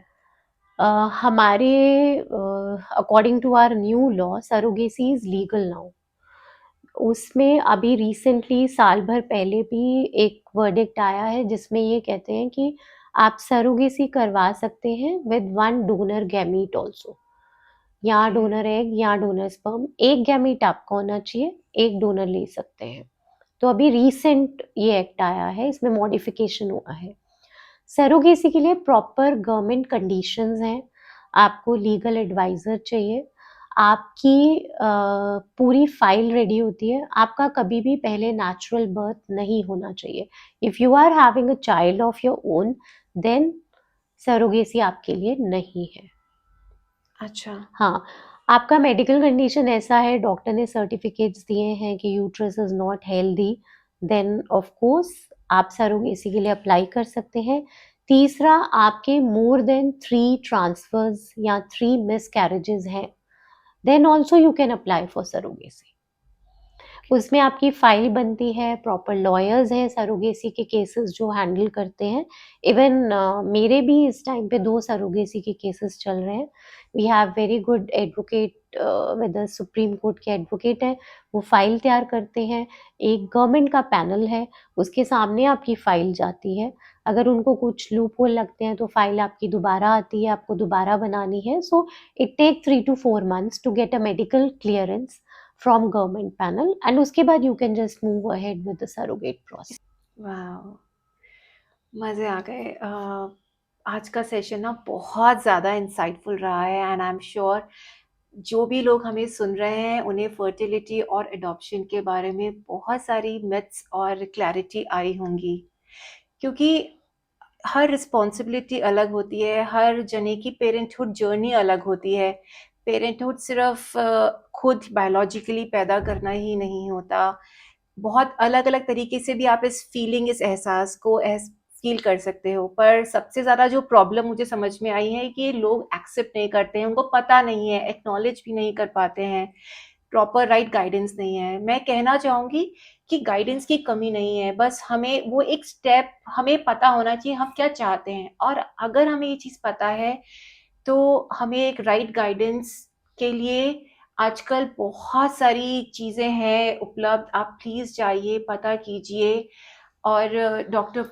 हमारे according to our new law surrogacy is legal now. उसमें अभी रिसेंटली साल भर पहले भी एक वर्डिक्ट आया है जिसमें ये कहते हैं कि आप सरोगेसी करवा सकते हैं विद 1 डोनर गैमीट ऑल्सो. यहाँ ओके. डोनर एग, यहाँ डोनर स्पर्म, एक गैमीट आपका होना चाहिए, एक डोनर ले सकते हैं. तो अभी रिसेंट ये एक्ट आया है, इसमें मॉडिफिकेशन हुआ है. सरोगेसी के लिए प्रॉपर गवर्नमेंट कंडीशंस हैं. आपको लीगल एडवाइजर चाहिए. आपकी पूरी फाइल रेडी होती है. आपका कभी भी पहले नेचुरल बर्थ नहीं होना चाहिए. If you are having a child of your own then surrogacy आपके लिए नहीं है। अच्छा। हाँ, आपका मेडिकल कंडीशन ऐसा है, डॉक्टर ने सर्टिफिकेट्स दिए हैं कि uterus is not healthy, then of course आप सरोगेसी के लिए अप्लाई कर सकते हैं। तीसरा, आपके मोर देन 3 ट्रांसफर्स या 3 मिसकैरेजेस हैं, then also you can apply for surrogacy. उसमें आपकी फाइल बनती है, प्रॉपर लॉयर्स हैं सरोगेसी के केसेस जो हैंडल करते हैं। इवन मेरे भी इस टाइम पे 2 सरोगेसी के केसेस चल रहे हैं। We have very good advocate with Supreme Court के एडवोकेट हैं, वो फाइल तैयार करते हैं। एक गवर्नमेंट का पैनल है, उसके सामने आपकी फाइल जाती है। अगर उनको कुछ लूप होल लगते हैं तो फाइल आपकी दोबारा आती है, आपको दोबारा बनानी है। So it take 3 to 4 months to get a medical clearance from government panel, and उसके बाद you can just move ahead with the surrogate process. वाह, मजे आ गए। आज का सेशन ना बहुत ज़्यादा इंसाइटफुल रहा है एंड आई एम श्योर जो भी लोग हमें सुन रहे हैं उन्हें फर्टिलिटी और एडॉप्शन के बारे में बहुत सारी मिथ्स और क्लैरिटी आई होंगी, क्योंकि हर रिस्पॉन्सिबिलिटी अलग होती है, हर जने की पेरेंटहुड जर्नी अलग होती है। पेरेंटहुड सिर्फ खुद बायोलॉजिकली पैदा करना ही नहीं होता, बहुत अलग अलग तरीके से भी आप इस फीलिंग, इस एहसास को फील कर सकते हो। पर सबसे ज़्यादा जो प्रॉब्लम मुझे समझ में आई है कि लोग एक्सेप्ट नहीं करते हैं, उनको पता नहीं है, एक्नॉलेज भी नहीं कर पाते हैं, प्रॉपर राइट गाइडेंस नहीं है। मैं कहना चाहूँगी कि गाइडेंस की कमी नहीं है, बस हमें वो एक स्टेप, हमें पता होना चाहिए हम क्या चाहते हैं, और अगर हमें ये चीज़ पता है तो हमें एक राइट गाइडेंस के लिए आजकल बहुत सारी चीज़ें हैं उपलब्ध। आप प्लीज़ जाइए, पता कीजिए। और डॉक्टर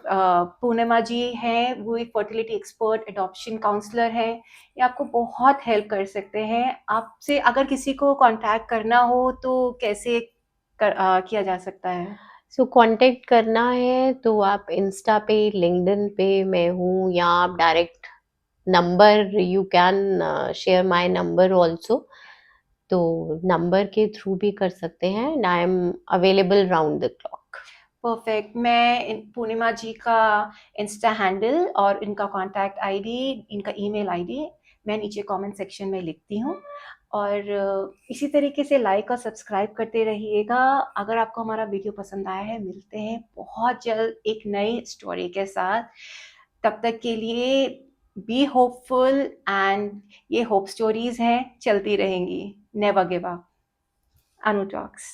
पूर्णिमा जी हैं, वो एक फर्टिलिटी एक्सपर्ट, एडॉप्शन काउंसलर हैं, ये आपको बहुत हेल्प कर सकते हैं। आपसे अगर किसी को कांटेक्ट करना हो तो कैसे किया जा सकता है? सो कांटेक्ट करना है तो आप इंस्टा पे, लिंक्डइन पे मैं हूँ, या आप direct number, you can share my number also, तो नंबर के थ्रू भी कर सकते हैं, and I am available round the clock. Perfect. मैं पूर्णिमा जी का इंस्टा हैंडल और इनका कांटेक्ट आईडी, इनका ईमेल आईडी मैं नीचे कमेंट सेक्शन में लिखती हूँ। और इसी तरीके से लाइक और सब्सक्राइब करते रहिएगा। अगर आपको हमारा वीडियो पसंद आया है, मिलते हैं बहुत जल्द एक नई स्टोरी के साथ। तब तक के लिए बी होपफुल, एंड ये होप स्टोरीज हैं, चलती रहेंगी। Never give up. Anu talks.